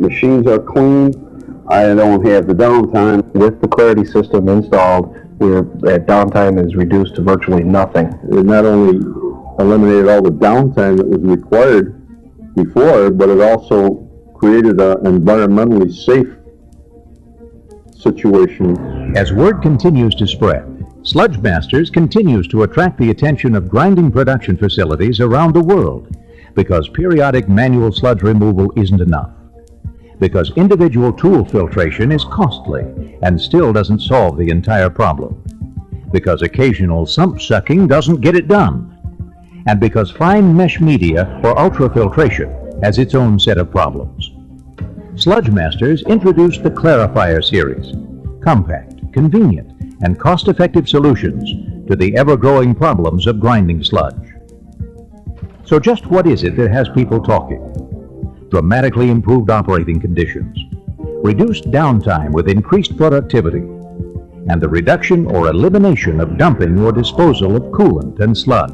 machines are clean. I don't have the downtime. With the Clarity system installed, that downtime is reduced to virtually nothing. It not only eliminated all the downtime that was required before, but it also created an environmentally safe situation. As word continues to spread, Sludge Masters continues to attract the attention of grinding production facilities around the world because periodic manual sludge removal isn't enough. Because individual tool filtration is costly and still doesn't solve the entire problem. Because occasional sump sucking doesn't get it done. And because fine mesh media or ultrafiltration has its own set of problems. Sludge Masters introduced the Clarifier series, compact, convenient, and cost-effective solutions to the ever-growing problems of grinding sludge. So just what is it that has people talking? Dramatically improved operating conditions, reduced downtime with increased productivity, and the reduction or elimination of dumping or disposal of coolant and sludge.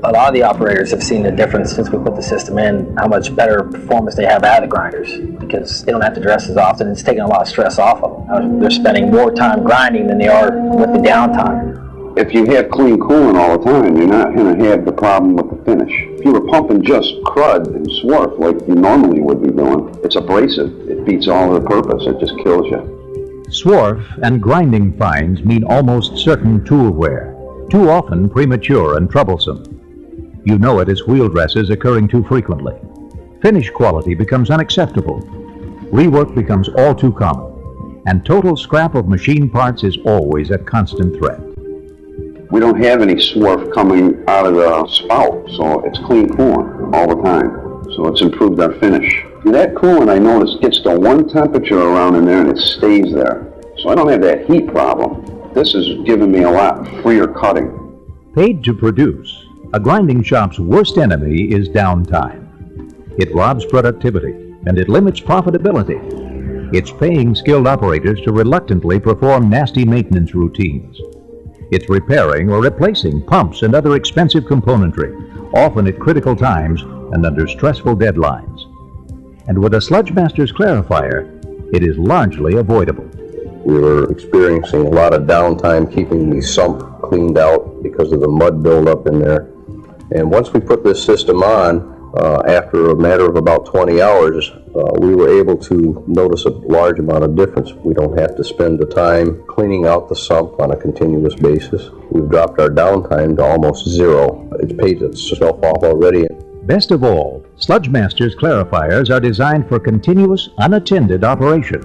A lot of the operators have seen the difference since we put the system in, how much better performance they have out of the grinders, because they don't have to dress as often. It's taking a lot of stress off of them. They're spending more time grinding than they are with the downtime. If you have clean coolant all the time, you're not going to have the problem with the finish. If you were pumping just crud and swarf like you normally would be doing, it's abrasive. It beats all the purpose. It just kills you. Swarf and grinding fines mean almost certain tool wear, too often premature and troublesome. You know it as wheel dresses occurring too frequently. Finish quality becomes unacceptable. Rework becomes all too common. And total scrap of machine parts is always a constant threat. We don't have any swarf coming out of the spout, so it's clean coolant all the time. So it's improved our finish. And that coolant, I noticed, gets to one temperature around in there and it stays there. So I don't have that heat problem. This has given me a lot freer cutting. Paid to produce, a grinding shop's worst enemy is downtime. It robs productivity and it limits profitability. It's paying skilled operators to reluctantly perform nasty maintenance routines. It's repairing or replacing pumps and other expensive componentry, often at critical times and under stressful deadlines. And with a Sludge Masters Clarifier, it is largely avoidable. We were experiencing a lot of downtime keeping the sump cleaned out because of the mud buildup in there. And once we put this system on, after a matter of about 20 hours, we were able to notice a large amount of difference. We don't have to spend the time cleaning out the sump on a continuous basis. We've dropped our downtime to almost zero. It's paid itself off already. Best of all, Sludge Masters Clarifiers are designed for continuous, unattended operation,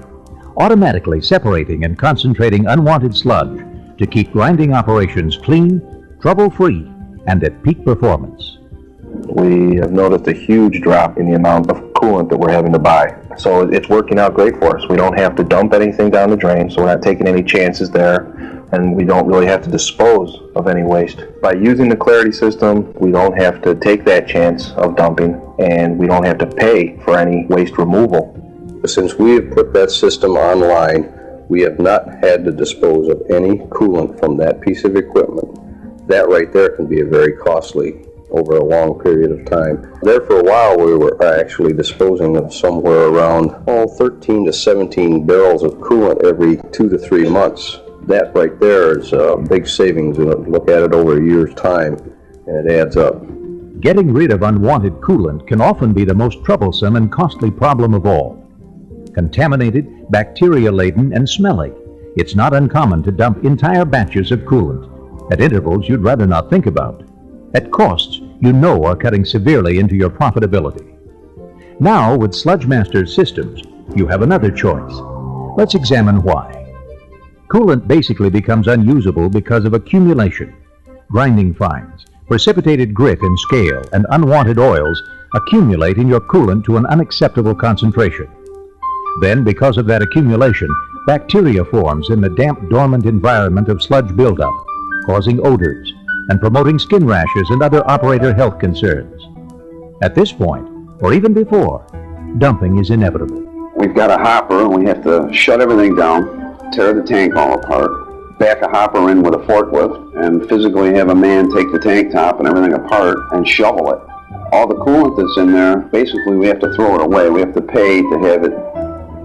automatically separating and concentrating unwanted sludge to keep grinding operations clean, trouble-free, and at peak performance. We have noticed a huge drop in the amount of coolant that we're having to buy. So it's working out great for us. We don't have to dump anything down the drain, so we're not taking any chances there, and we don't really have to dispose of any waste. By using the Clarity system, we don't have to take that chance of dumping, and we don't have to pay for any waste removal. Since we have put that system online, we have not had to dispose of any coolant from that piece of equipment. That right there can be a very costly over a long period of time. There for a while we were actually disposing of somewhere around 13 to 17 barrels of coolant every 2 to 3 months. That right there is a big savings. Look at it over a year's time and it adds up. Getting rid of unwanted coolant can often be the most troublesome and costly problem of all. Contaminated, bacteria-laden, and smelly, it's not uncommon to dump entire batches of coolant at intervals you'd rather not think about, at costs you know are cutting severely into your profitability. Now, with Sludge Masters systems, you have another choice. Let's examine why. Coolant basically becomes unusable because of accumulation. Grinding fines, precipitated grit and scale, and unwanted oils accumulate in your coolant to an unacceptable concentration. Then, because of that accumulation, bacteria forms in the damp, dormant environment of sludge buildup, causing odors and promoting skin rashes and other operator health concerns. At this point, or even before, dumping is inevitable. We've got a hopper and we have to shut everything down, tear the tank all apart, back a hopper in with a forklift, and physically have a man take the tank top and everything apart and shovel it. all the coolant that's in there, basically we have to throw it away. We have to pay to have it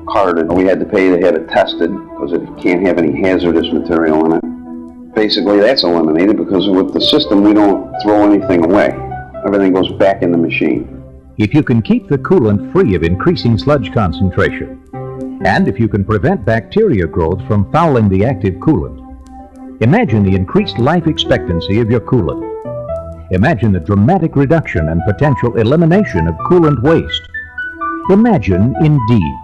carted. We had to pay to have it tested because it can't have any hazardous material in it. Basically that's eliminated because with the system we don't throw anything away. Everything goes back in the machine. If you can keep the coolant free of increasing sludge concentration, and if you can prevent bacteria growth from fouling the active coolant, imagine the increased life expectancy of your coolant. Imagine the dramatic reduction and potential elimination of coolant waste. Imagine, indeed,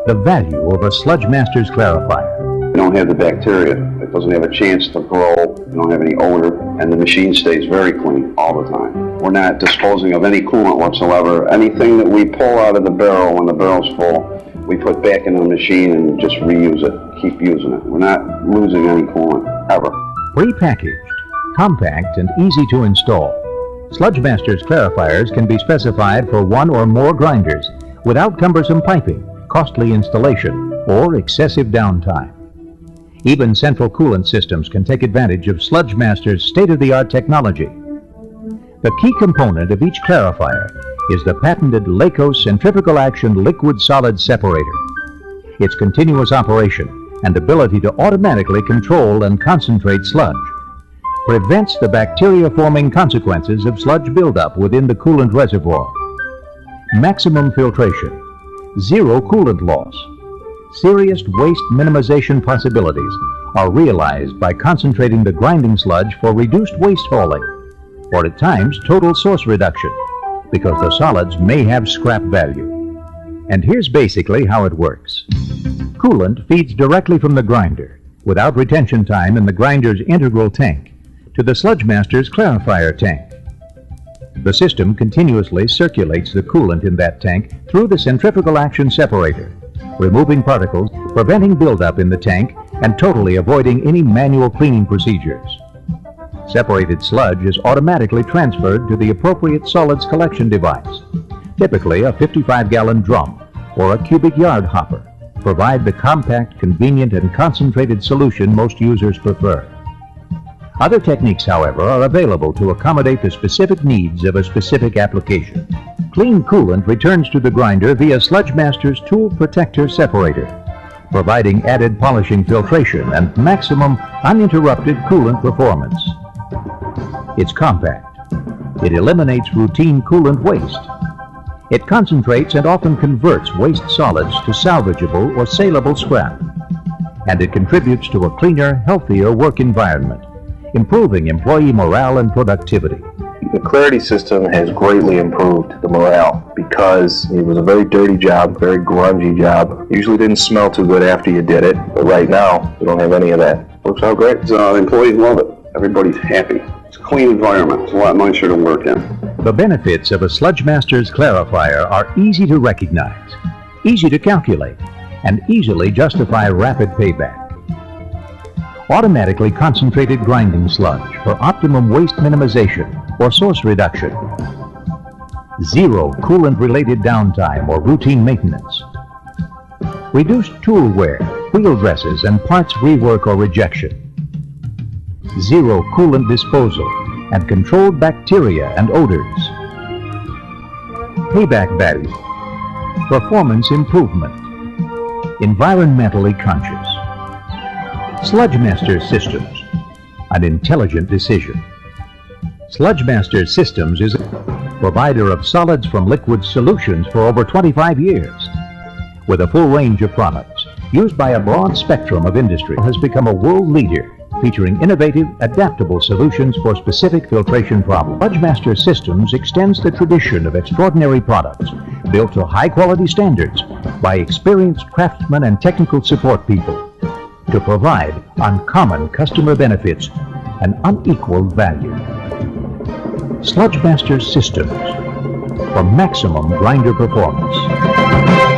the value of a Sludge Masters clarifier. You don't have the bacteria. It doesn't have a chance to grow. You don't have any odor, and the machine stays very clean all the time. We're not disposing of any coolant whatsoever. Anything that we pull out of the barrel when the barrel's full, we put back in the machine and just reuse it, keep using it. We're not losing any coolant, ever. Pre-packaged, compact, and easy to install, Sludge Masters clarifiers can be specified for one or more grinders without cumbersome piping, costly installation, or excessive downtime. Even central coolant systems can take advantage of Sludge Masters' state-of-the-art technology. The key component of each clarifier is the patented LACO centrifugal action liquid-solid separator. Its continuous operation and ability to automatically control and concentrate sludge prevents the bacteria-forming consequences of sludge buildup within the coolant reservoir. Maximum filtration, zero coolant loss, serious waste minimization possibilities are realized by concentrating the grinding sludge for reduced waste hauling, or at times total source reduction, because the solids may have scrap value. And here's basically how it works. Coolant feeds directly from the grinder, without retention time in the grinder's integral tank, to the Sludge Masters clarifier tank. The system continuously circulates the coolant in that tank through the centrifugal action separator, removing particles, preventing buildup in the tank, and totally avoiding any manual cleaning procedures. Separated sludge is automatically transferred to the appropriate solids collection device, typically a 55-gallon drum or a cubic yard hopper, provide the compact, convenient, and concentrated solution most users prefer. Other techniques, however, are available to accommodate the specific needs of a specific application. Clean coolant returns to the grinder via Sludge Masters Tool Protector Separator, providing added polishing filtration and maximum uninterrupted coolant performance. It's compact. It eliminates routine coolant waste. It concentrates and often converts waste solids to salvageable or saleable scrap. And it contributes to a cleaner, healthier work environment, improving employee morale and productivity. The Clarity system has greatly improved the morale because it was a very dirty job, very grungy job. Usually didn't smell too good after you did it, but right now we don't have any of that. Works out great. The employees love it. Everybody's happy. It's a clean environment. It's a lot nicer to work in. The benefits of a Sludge Masters clarifier are easy to recognize, easy to calculate, and easily justify rapid payback. Automatically concentrated grinding sludge for optimum waste minimization or source reduction. Zero coolant-related downtime or routine maintenance. Reduced tool wear, wheel dresses, and parts rework or rejection. Zero coolant disposal and controlled bacteria and odors. Payback value. Performance improvement. Environmentally conscious. Sludge Masters Systems, an intelligent decision. Sludge Masters Systems is a provider of solids from liquid solutions for over 25 years. With a full range of products used by a broad spectrum of industry, has become a world leader, featuring innovative, adaptable solutions for specific filtration problems. Sludge Masters Systems extends the tradition of extraordinary products built to high-quality standards by experienced craftsmen and technical support people, to provide uncommon customer benefits and unequaled value. Sludge Masters Systems for maximum grinder performance.